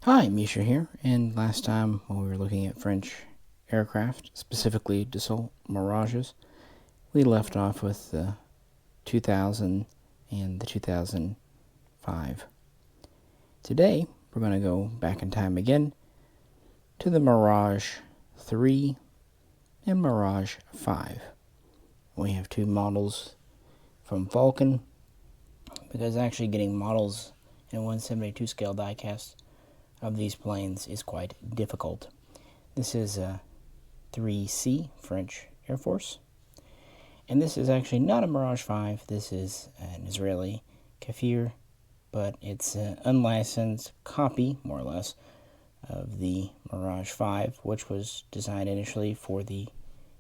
Hi, Misha here, and last time when we were looking at French aircraft, specifically Dassault Mirages, we left off with the 2000 and the 2005. Today, we're going to go back in time again to the Mirage III and Mirage V. We have two models from Falcon, because actually getting models in 1/72 scale diecast of these planes is quite difficult. This is a 3C French Air Force, and this is actually not a Mirage V. This is an Israeli Kfir, but it's an unlicensed copy, more or less, of the Mirage V, which was designed initially for the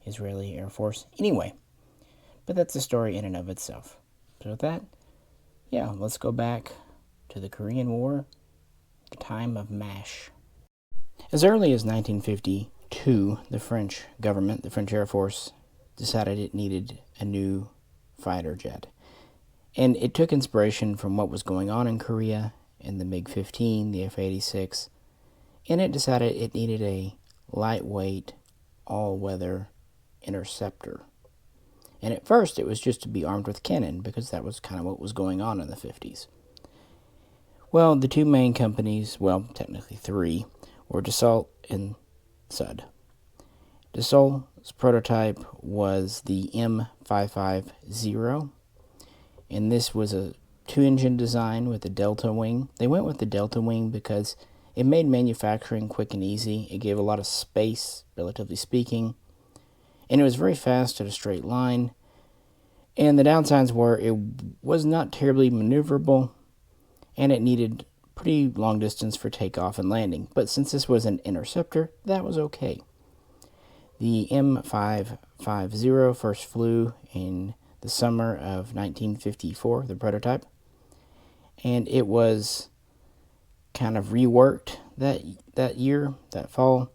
Israeli Air Force anyway. But that's a story in and of itself. So with that, let's go back to the Korean War, the time of MASH. As early as 1952, the French government, the French Air Force, decided it needed a new fighter jet. And it took inspiration from what was going on in Korea in the MiG-15, the F-86, and it decided it needed a lightweight, all-weather interceptor. And at first it was just to be armed with cannon, because that was kind of what was going on in the 50s. Well, the two main companies, well, technically three, were Dassault and SUD. Dassault's prototype was the M550, and this was a two-engine design with a delta wing. They went with the delta wing because it made manufacturing quick and easy. It gave a lot of space, relatively speaking, and it was very fast at a straight line. And the downsides were it was not terribly maneuverable, and it needed pretty long distance for takeoff and landing. But since this was an interceptor, that was okay. The M550 first flew in the summer of 1954, the prototype, and it was kind of reworked that year, that fall,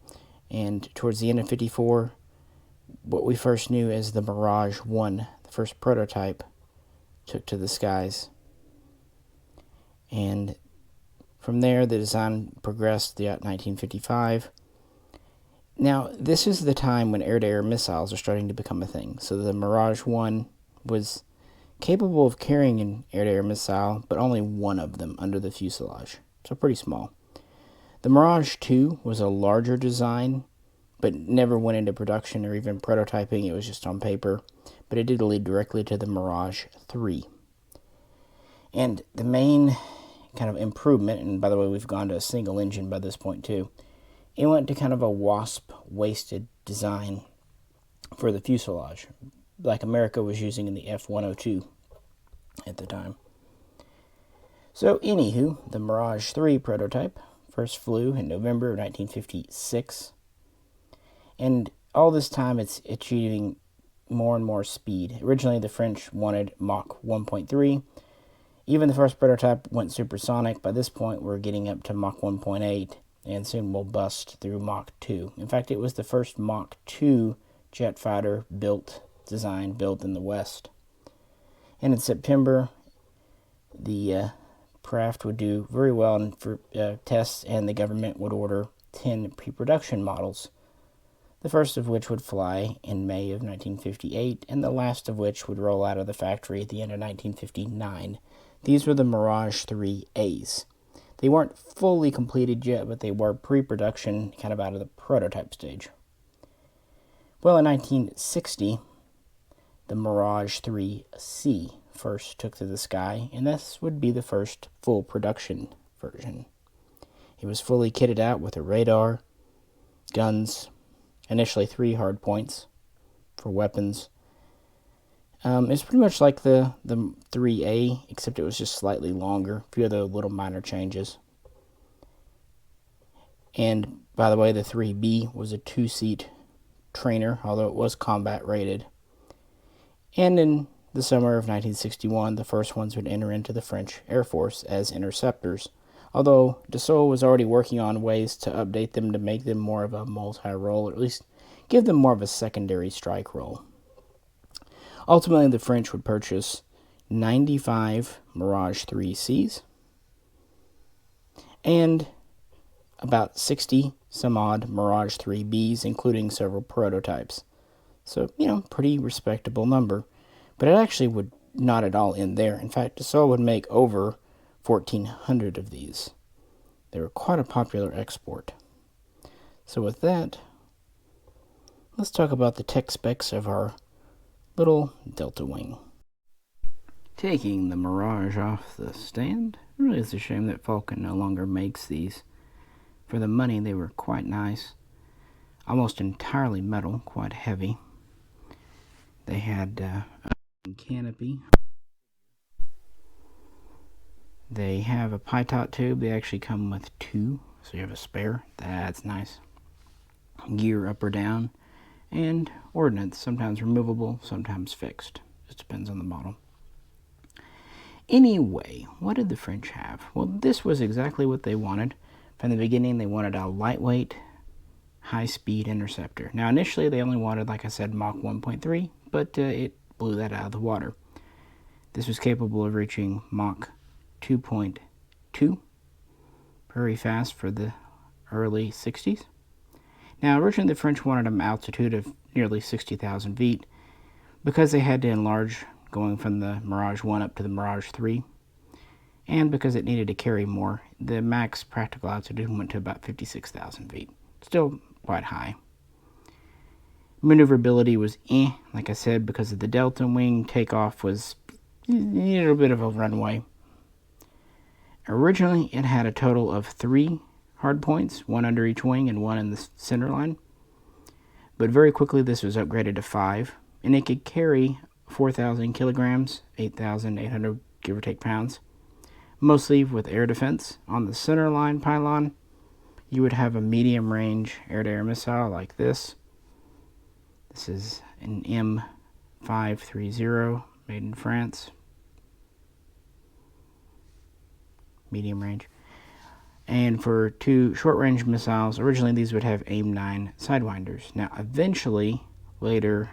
and towards the end of 54, what we first knew as the Mirage I, the first prototype, took to the skies. And from there, the design progressed throughout 1955. Now, this is the time when air-to-air missiles are starting to become a thing. So the Mirage I was capable of carrying an air-to-air missile, but only one of them under the fuselage, so pretty small. The Mirage II was a larger design, but never went into production or even prototyping. It was just on paper, but it did lead directly to the Mirage III. And the main kind of improvement, and by the way, we've gone to a single engine by this point too, it went to kind of a wasp-waisted design for the fuselage, like America was using in the F-102 at the time. So anywho, the Mirage III prototype first flew in November of 1956, and all this time it's achieving more and more speed. Originally the French wanted Mach 1.3. Even the first prototype went supersonic. By this point, we're getting up to Mach 1.8, and soon we'll bust through Mach 2. In fact, it was the first Mach 2 jet fighter built in the West. And in September, the craft would do very well for tests, and the government would order 10 pre-production models, the first of which would fly in May of 1958, and the last of which would roll out of the factory at the end of 1959. These were the Mirage III's. They weren't fully completed yet, but they were pre-production, kind of out of the prototype stage. Well, in 1960, the Mirage IIIc first took to the sky, and this would be the first full production version. It was fully kitted out with a radar, guns, initially 3 hard points for weapons. It's pretty much like the 3A, except it was just slightly longer. A few other little minor changes. And by the way, the 3B was a 2-seat trainer, although it was combat rated. And in the summer of 1961, the first ones would enter into the French Air Force as interceptors, although Dassault was already working on ways to update them to make them more of a multi-role, or at least give them more of a secondary strike role. Ultimately, the French would purchase 95 Mirage IIICs and about 60 some odd Mirage IIIbs, including several prototypes. So, pretty respectable number. But it actually would not at all end there. In fact, Dassault would make over 1,400 of these. They were quite a popular export. So with that, let's talk about the tech specs of our little Delta Wing. Taking the Mirage off the stand, it really is a shame that Falcon no longer makes these. For the money, they were quite nice. Almost entirely metal, quite heavy. They had a canopy. They have a pitot tube. They actually come with two, so you have a spare. That's nice. Gear up or down, and ordnance, sometimes removable, sometimes fixed. Just depends on the model. Anyway, what did the French have? Well, this was exactly what they wanted. From the beginning, they wanted a lightweight, high-speed interceptor. Now, initially, they only wanted, like I said, Mach 1.3, but it blew that out of the water. This was capable of reaching Mach 2.2, very fast for the early 60s. Now, originally, the French wanted an altitude of nearly 60,000 feet because they had to enlarge going from the Mirage I up to the Mirage III, and because it needed to carry more. The max practical altitude went to about 56,000 feet. Still quite high. Maneuverability was like I said, because of the Delta Wing. Takeoff was needed a bit of a runway. Originally, it had a total of 3 hard points, 1 under each wing and 1 in the center line. But very quickly, this was upgraded to 5, and it could carry 4,000 kilograms, 8,800 give or take pounds, mostly with air defense. On the center line pylon, you would have a medium range air-to-air missile like this. This is an M530 made in France. Medium range. And for 2 short-range missiles, originally these would have AIM-9 sidewinders. Now, eventually, later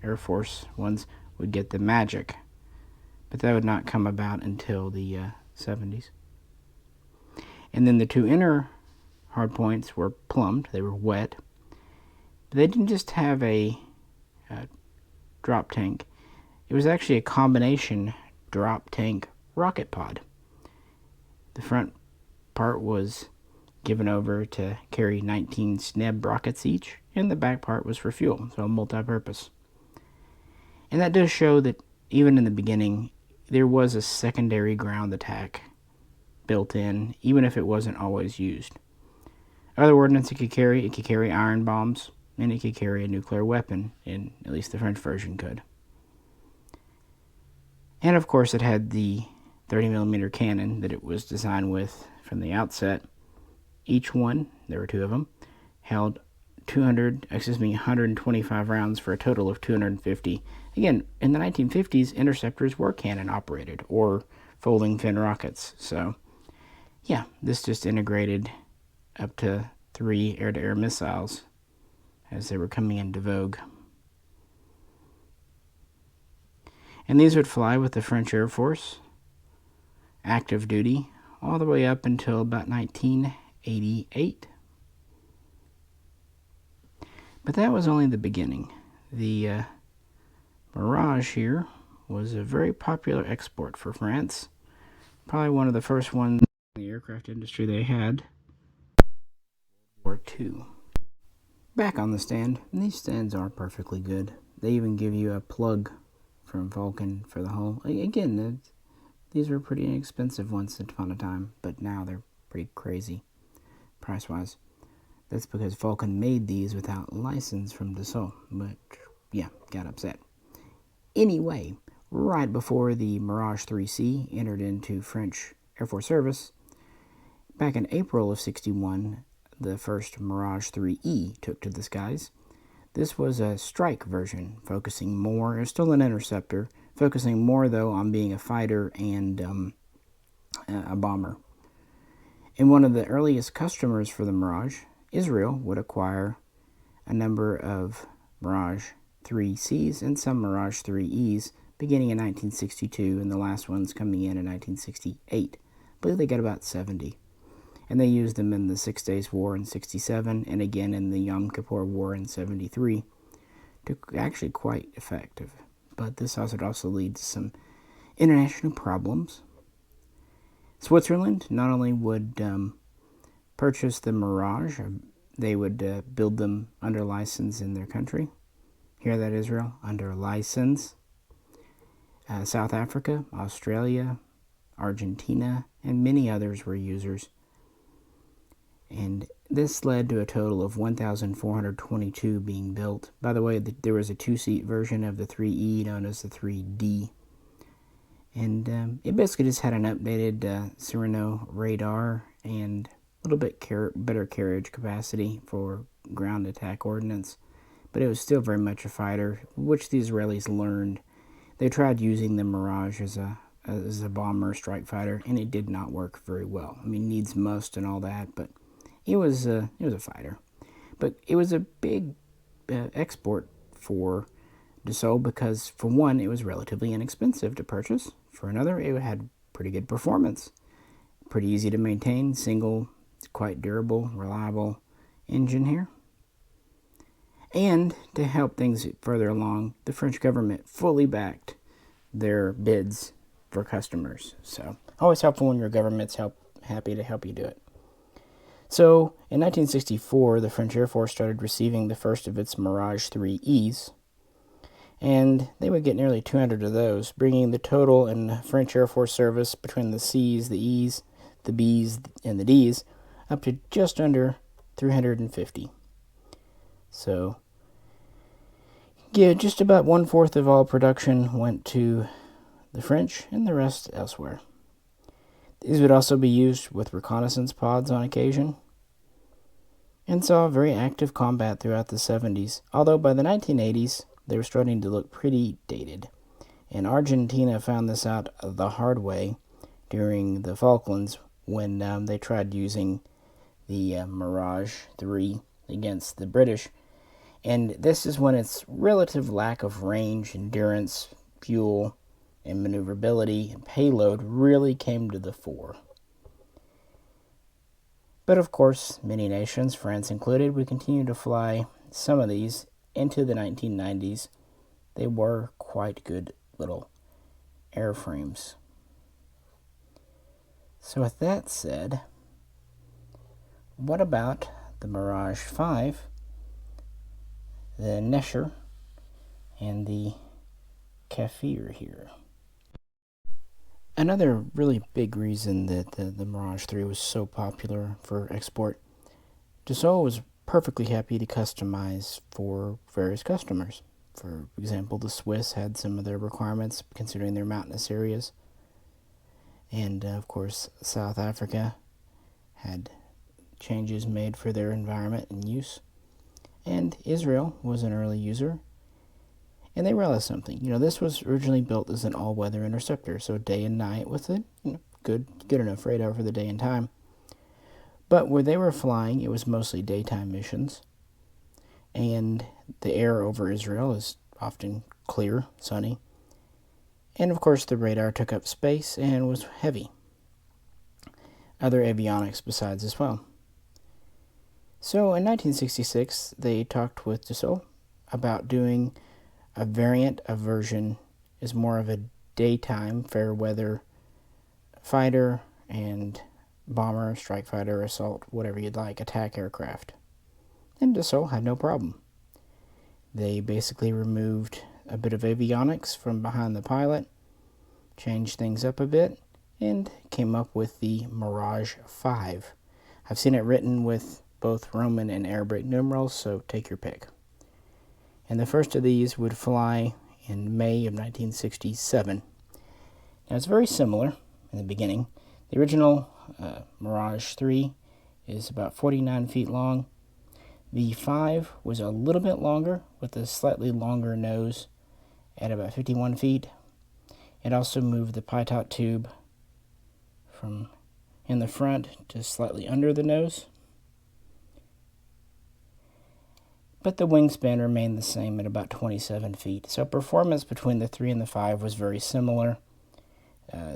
Air Force ones would get the Magic, but that would not come about until the 70s. And then the 2 inner hardpoints were plumbed. They were wet. But they didn't just have a drop tank. It was actually a combination drop tank rocket pod. The front part was given over to carry 19 SNEB rockets each, and the back part was for fuel, so multi-purpose. And that does show that even in the beginning, there was a secondary ground attack built in, even if it wasn't always used. Other ordnance it could carry iron bombs, and it could carry a nuclear weapon, and at least the French version could. And of course, it had the 30mm cannon that it was designed with from the outset. Each one, there were 2 of them, held 125 rounds for a total of 250. Again, in the 1950s, interceptors were cannon operated or folding fin rockets. So, yeah, this just integrated up to 3 air-to-air missiles as they were coming into vogue. And these would fly with the French Air Force, active duty, all the way up until about 1988. But that was only the beginning. The Mirage here was a very popular export for France. Probably one of the first ones in the aircraft industry they had. World War II. Back on the stand, and these stands are perfectly good. They even give you a plug from Falcon for the hull. Again, these were pretty inexpensive once upon a time, but now they're pretty crazy price-wise. That's because Falcon made these without license from Dassault, but yeah, got upset. Anyway, right before the Mirage IIIc entered into French Air Force service, back in April of '61, the first Mirage IIIe took to the skies. This was a strike version, focusing more, it was still an interceptor, focusing more though on being a fighter and a bomber. And one of the earliest customers for the Mirage, Israel, would acquire a number of Mirage IIICs and some Mirage IIIes beginning in 1962, and the last ones coming in 1968. I believe they got about 70. And they used them in the 6 Days War in 67, and again in the Yom Kippur War in 73. To actually quite effective. But this would also lead to some international problems. Switzerland not only would purchase the Mirage, they would build them under license in their country. Hear that, Israel? Under license. South Africa, Australia, Argentina, and many others were users. And this led to a total of 1,422 being built. By the way, there was a two-seat version of the 3E known as the 3D. And it basically just had an updated Cyrano radar and a little bit better carriage capacity for ground attack ordnance. But it was still very much a fighter, which the Israelis learned. They tried using the Mirage as a bomber strike fighter, and it did not work very well. I mean, needs must and all that, but it was a fighter. But it was a big export for Dassault because, for one, it was relatively inexpensive to purchase. For another, it had pretty good performance. Pretty easy to maintain, single, quite durable, reliable engine here. And to help things further along, the French government fully backed their bids for customers. So, always helpful when your government's happy to help you do it. So, in 1964, the French Air Force started receiving the first of its Mirage III's, and they would get nearly 200 of those, bringing the total in French Air Force service between the C's, the E's, the B's, and the D's up to just under 350. So, yeah, just about 1/4 of all production went to the French and the rest elsewhere. These would also be used with reconnaissance pods on occasion, and saw very active combat throughout the 70s, although by the 1980s, they were starting to look pretty dated. And Argentina found this out the hard way during the Falklands when they tried using the Mirage III against the British. And this is when its relative lack of range, endurance, fuel, and maneuverability and payload really came to the fore. But of course, many nations, France included, would continue to fly some of these into the 1990s. They were quite good little airframes. So with that said, what about the Mirage V, the Nesher, and the Kfir here? Another really big reason that the Mirage III was so popular for export, Dassault was perfectly happy to customize for various customers. For example, the Swiss had some of their requirements considering their mountainous areas. And of course, South Africa had changes made for their environment and use. And Israel was an early user. And they realized something. This was originally built as an all-weather interceptor, so day and night with a good enough radar for the day and time. But where they were flying, it was mostly daytime missions. And the air over Israel is often clear, sunny. And of course, the radar took up space and was heavy. Other avionics besides as well. So in 1966, they talked with Dassault about doing a version is more of a daytime fair weather fighter and bomber, strike fighter, assault, whatever you'd like, attack aircraft. And Dassault had no problem. They basically removed a bit of avionics from behind the pilot, changed things up a bit, and came up with the Mirage V. I've seen it written with both Roman and Arabic numerals, so take your pick. And the first of these would fly in May of 1967. Now it's very similar in the beginning. The original Mirage III is about 49 feet long. The 5 was a little bit longer with a slightly longer nose at about 51 feet. It also moved the pitot tube from in the front to slightly under the nose. But the wingspan remained the same at about 27 feet. So performance between the 3 and the 5 was very similar.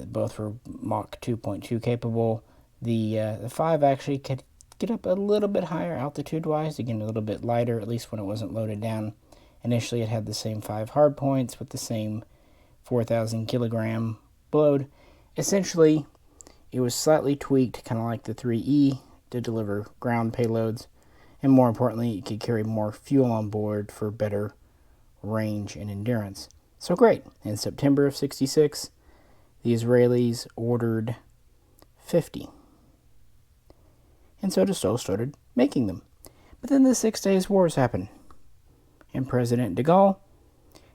Both were Mach 2.2 capable. The 5 actually could get up a little bit higher altitude-wise, again a little bit lighter, at least when it wasn't loaded down. Initially it had the same 5 hard points with the same 4,000 kilogram load. Essentially, it was slightly tweaked, kind of like the 3E, to deliver ground payloads, and more importantly, it could carry more fuel on board for better range and endurance. So great. In September of '66, the Israelis ordered 50. And so Dassault started making them. But then the 6 Days Wars happened, and President de Gaulle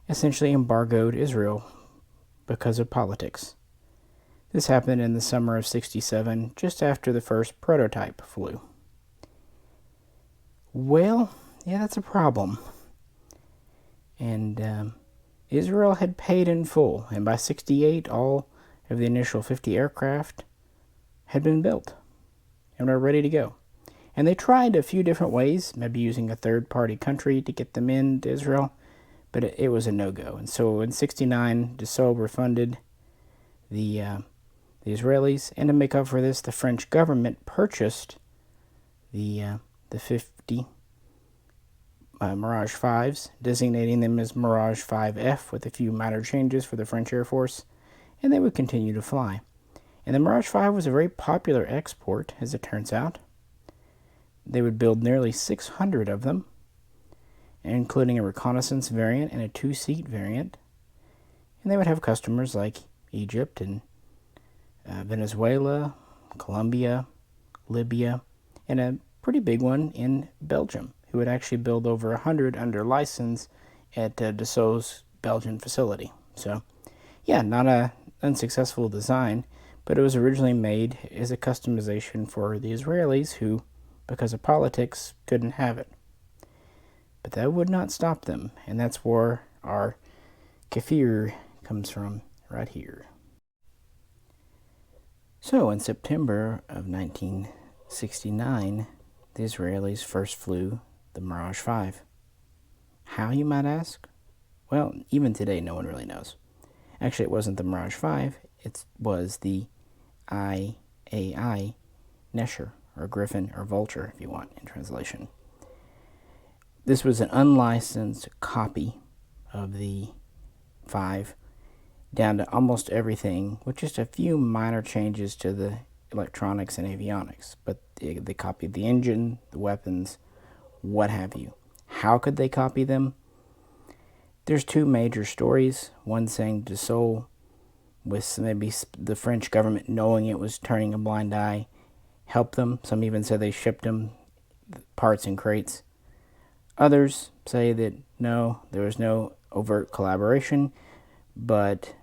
essentially embargoed Israel because of politics. This happened in the summer of '67, just after the first prototype flew. Well, yeah, that's a problem. And Israel had paid in full, and by '68, all of the initial 50 aircraft had been built and were ready to go. And they tried a few different ways, maybe using a third-party country to get them into Israel, but it was a no-go. And so in '69, Dassault refunded the Israelis, and to make up for this, the French government purchased the 50 Mirage Vs, designating them as Mirage V-F with a few minor changes for the French Air Force, and they would continue to fly. And the Mirage V was a very popular export, as it turns out. They would build nearly 600 of them, including a reconnaissance variant and a 2-seat variant. And they would have customers like Egypt and Venezuela, Colombia, Libya, and a pretty big one in Belgium, who would actually build over 100 under license at Dassault's Belgian facility. So, yeah, not an unsuccessful design, but it was originally made as a customization for the Israelis who, because of politics, couldn't have it. But that would not stop them, and that's where our Kfir comes from, right here. So, in September of 1969, the Israelis first flew the Mirage V. How, you might ask? Well, even today, no one really knows. Actually, it wasn't the Mirage V, it was the IAI Nesher, or Griffin, or Vulture, if you want, in translation. This was an unlicensed copy of the 5, down to almost everything, with just a few minor changes to the electronics and avionics. But they copied the engine, the weapons, what have you. How could they copy them? There's two major stories. One saying Dassault, with maybe the French government knowing it was turning a blind eye, helped them. Some even say they shipped them parts in crates. Others say that no, there was no overt collaboration, but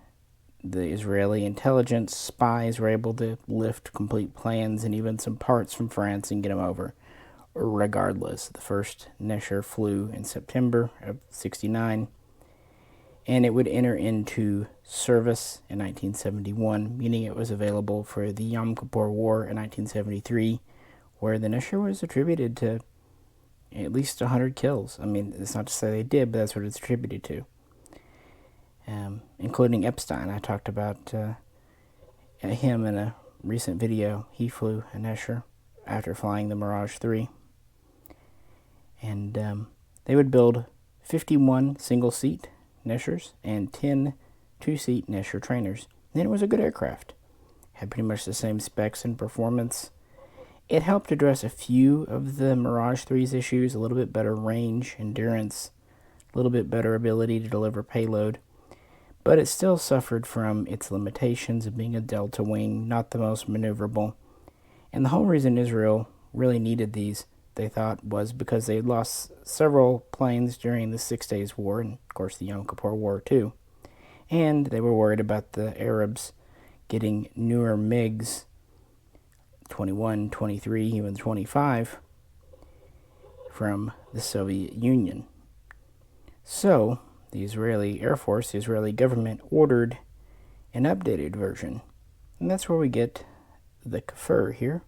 the Israeli intelligence spies were able to lift complete plans and even some parts from France and get them over. Regardless, the first Nesher flew in September of '69, and it would enter into service in 1971, meaning it was available for the Yom Kippur War in 1973, where the Nesher was attributed to at least 100 kills. I mean, it's not to say they did, but that's what it's attributed to. Including Epstein. I talked about him in a recent video. He flew a Nesher after flying the Mirage III. And they would build 51 single-seat Neshers and 10 two-seat Nesher trainers. And it was a good aircraft. Had pretty much the same specs and performance. It helped address a few of the Mirage III's issues, a little bit better range, endurance, a little bit better ability to deliver payload. But it still suffered from its limitations of being a delta wing, not the most maneuverable. And the whole reason Israel really needed these, they thought, was because they had lost several planes during the 6 Days War, and of course the Yom Kippur War too. And they were worried about the Arabs getting newer MiGs, 21, 23, even 25, from the Soviet Union. So the Israeli Air Force, the Israeli government, ordered an updated version. And that's where we get the Kfir here,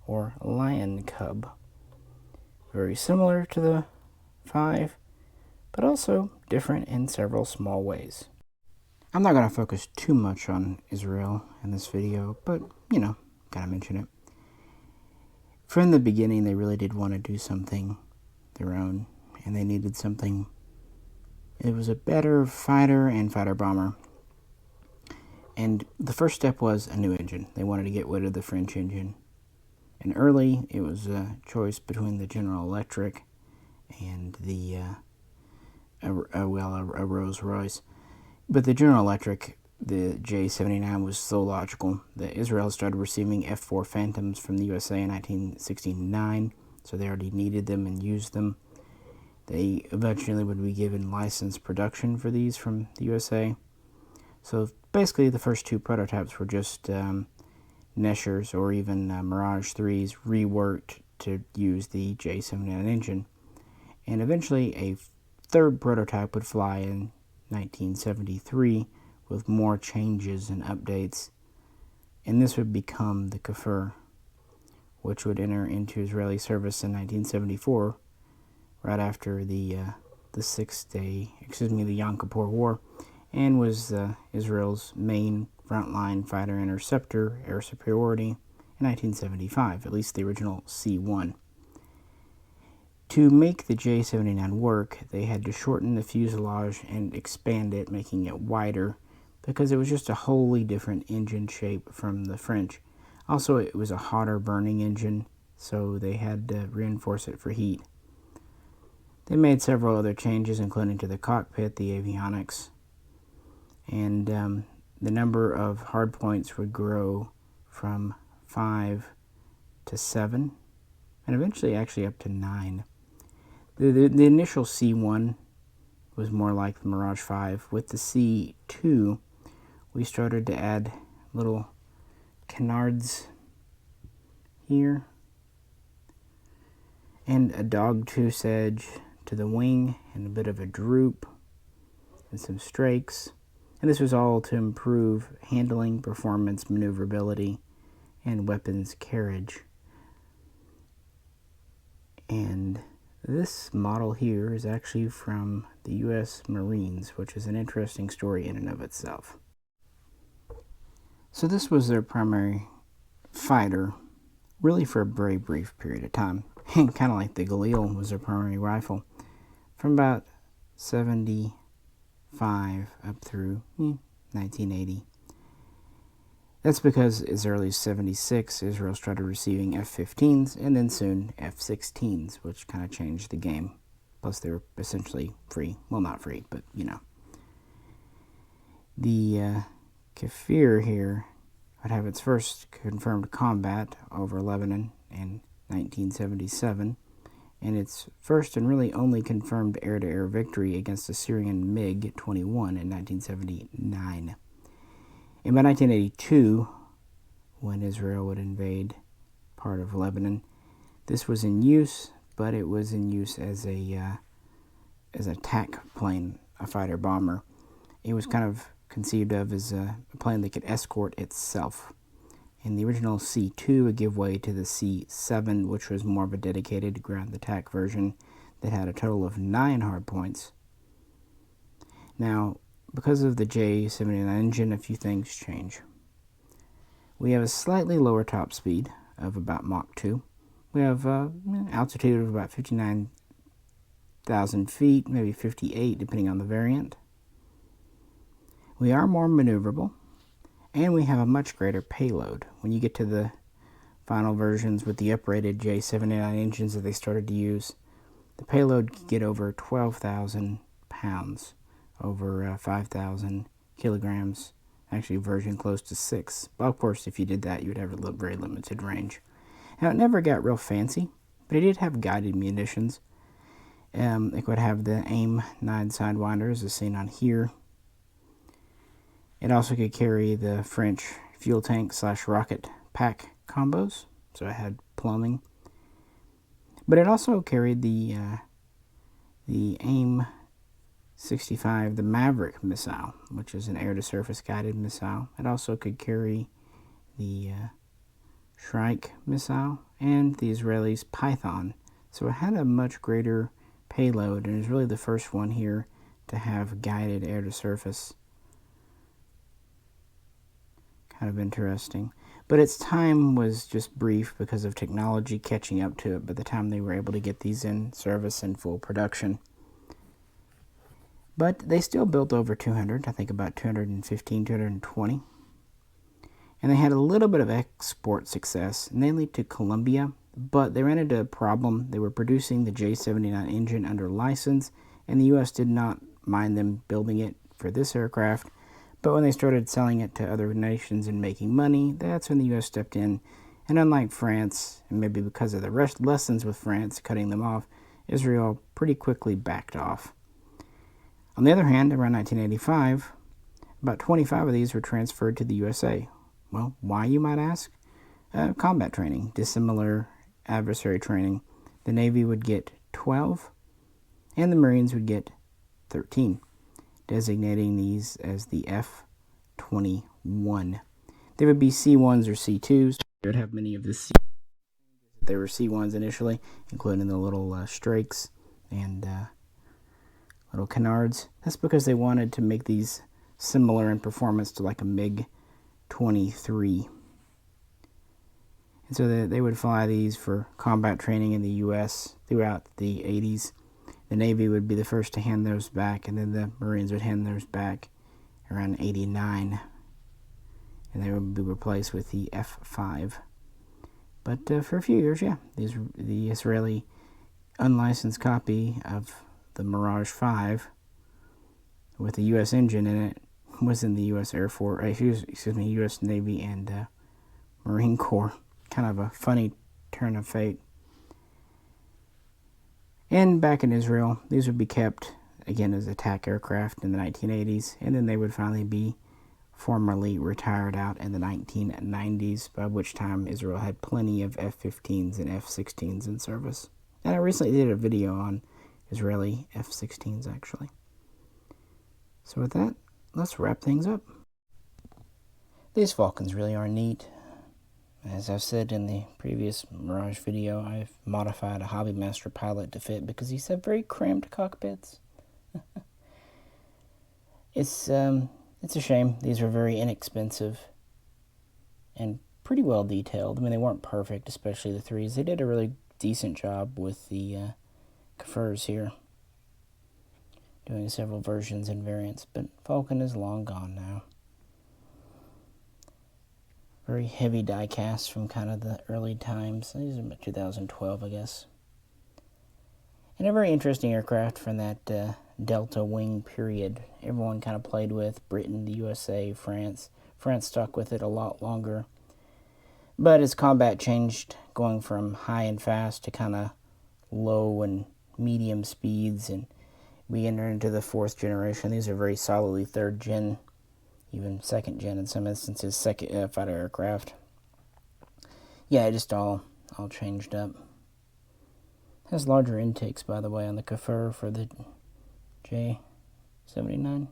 or Lion Cub. Very similar to the 5, but also different in several small ways. I'm not going to focus too much on Israel in this video, but, gotta mention it. from the beginning, they really did want to do something their own, and they needed something. It was a better fighter and fighter bomber. And the first step was a new engine. They wanted to get rid of the French engine. And early, it was a choice between the General Electric and the a Rolls-Royce. But the General Electric, the J79, was so logical that Israel started receiving F-4 Phantoms from the USA in 1969, so they already needed them and used them. They eventually would be given licensed production for these from the USA. So basically, the first two prototypes were just Neshers or even Mirage III's reworked to use the J79 engine. And eventually, a third prototype would fly in 1973 with more changes and updates. And this would become the Kfir, which would enter into Israeli service in 1974, right after the Yom Kippur War, and was Israel's main frontline fighter interceptor air superiority in 1975, at least the original C-1. To make the J-79 work, they had to shorten the fuselage and expand it, making it wider, because it was just a wholly different engine shape from the French. Also, it was a hotter burning engine, so they had to reinforce it for heat. They made several other changes, including to the cockpit, the avionics, and the number of hardpoints would grow from 5 to 7, and eventually actually up to 9. The initial C1 was more like the Mirage V. With the C2, we started to add little canards here, and a dogtooth edge to the wing, and a bit of a droop, and some strakes. And this was all to improve handling, performance, maneuverability, and weapons carriage. And this model here is actually from the U.S. Marines, which is an interesting story in and of itself. So this was their primary fighter, really for a very brief period of time. And kind of like the Galil was their primary rifle, from about 75 up through 1980. That's because as early as 76, Israel started receiving F-15s and then soon F-16s, which kind of changed the game. Plus, they were essentially free. Well, not free, but you know. The Kfir here would have its first confirmed combat over Lebanon in 1977, and its first and really only confirmed air-to-air victory against the Syrian MiG-21 in 1979. And by 1982, when Israel would invade part of Lebanon, this was in use, but it was in use as a attack plane, a fighter bomber. It was kind of conceived of as a plane that could escort itself. And the original C2 would give way to the C7, which was more of a dedicated ground attack version that had a total of 9 hardpoints. Now, because of the J79 engine, a few things change. We have a slightly lower top speed of about Mach 2. We have altitude of about 59,000 feet, maybe 58, depending on the variant. We are more maneuverable, and we have a much greater payload. When you get to the final versions with the uprated J79 engines that they started to use, the payload could get over 12,000 pounds. Over 5,000 kilograms, actually a version close to 6. Well, of course, if you did that, you would have a very limited range. Now, it never got real fancy, but it did have guided munitions. It would have the AIM 9 Sidewinders, as seen on here. It also could carry the French fuel tank / rocket pack combos, so it had plumbing. But it also carried the AIM 65, the Maverick missile, which is an air-to-surface guided missile. It also could carry the Shrike missile and the Israelis' Python. So it had a much greater payload, and is really the first one here to have guided air-to-surface. Kind of interesting. but its time was just brief because of technology catching up to it by the time they were able to get these in service and full production. But they still built over 200, I think about 215, 220. And they had a little bit of export success, mainly to Colombia, but they ran into a problem. They were producing the J79 engine under license, and the U.S. did not mind them building it for this aircraft. But when they started selling it to other nations and making money, that's when the U.S. stepped in. And unlike France, and maybe because of the lessons with France cutting them off, Israel pretty quickly backed off. On the other hand, around 1985, about 25 of these were transferred to the USA. Well, why, you might ask? Combat training, dissimilar adversary training. The Navy would get 12, and the Marines would get 13, designating these as the F-21. They would be C-1s or C-2s. They would have many of the C. They were C-1s initially, including the little Strakes and little canards. That's because they wanted to make these similar in performance to like a MiG-23. And so they would fly these for combat training in the U.S. throughout the 80s. The Navy would be the first to hand those back, and then the Marines would hand those back around 89. And they would be replaced with the F-5. But for a few years, yeah, the Israeli unlicensed copy of the Mirage V with the U.S. engine in it was in the U.S. Air Force, U.S. Navy and Marine Corps. Kind of a funny turn of fate. And back in Israel, these would be kept, again, as attack aircraft in the 1980s, and then they would finally be formally retired out in the 1990s, by which time Israel had plenty of F-15s and F-16s in service. And I recently did a video on Israeli F-16s, actually. So with that, let's wrap things up. These Falcons really are neat. As I've said in the previous Mirage video, I've modified a Hobby Master pilot to fit because these have very cramped cockpits. It's a shame. These are very inexpensive and pretty well detailed. I mean, they weren't perfect, especially the 3s. They did a really decent job with the Kfirs here, doing several versions and variants, but Falcon is long gone now. Very heavy die cast from kind of the early times. These are about 2012, I guess. And a very interesting aircraft from that Delta Wing period. Everyone kind of played with. Britain, the USA, France. France stuck with it a lot longer. But as combat changed, going from high and fast to kind of low and medium speeds, and we enter into the 4th generation. These are very solidly 3rd gen, even 2nd gen in some instances, second fighter aircraft. Yeah, it just all changed up. Has larger intakes, by the way, on the Kfir for the J79.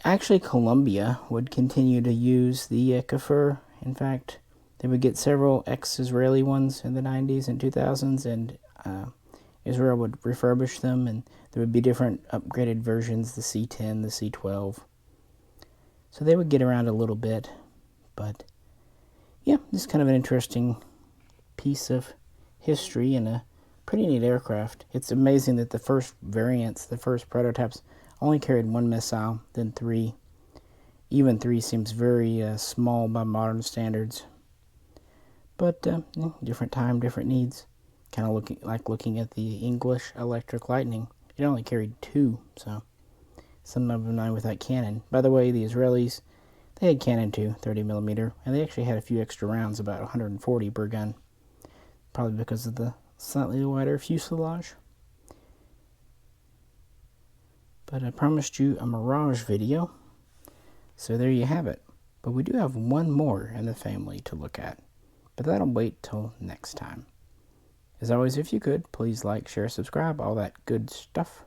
Actually, Colombia would continue to use the Kfir. In fact, they would get several ex-Israeli ones in the 90s and 2000s, and Israel would refurbish them, and there would be different upgraded versions, the C10, the C12. So they would get around a little bit, but yeah, this is kind of an interesting piece of history and a pretty neat aircraft. It's amazing that the first variants, the first prototypes, only carried 1 missile, then 3. Even 3 seems very small by modern standards. But different time, different needs. Kind of looking at the English Electric Lightning. It only carried 2, so some of them with that cannon. By the way, the Israelis, they had cannon too, 30mm, and they actually had a few extra rounds, about 140 per gun. Probably because of the slightly wider fuselage. But I promised you a Mirage video, so there you have it. But we do have one more in the family to look at, but that'll wait till next time. As always, if you could, please like, share, subscribe, all that good stuff.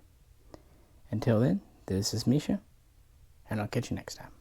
Until then, this is Misha, and I'll catch you next time.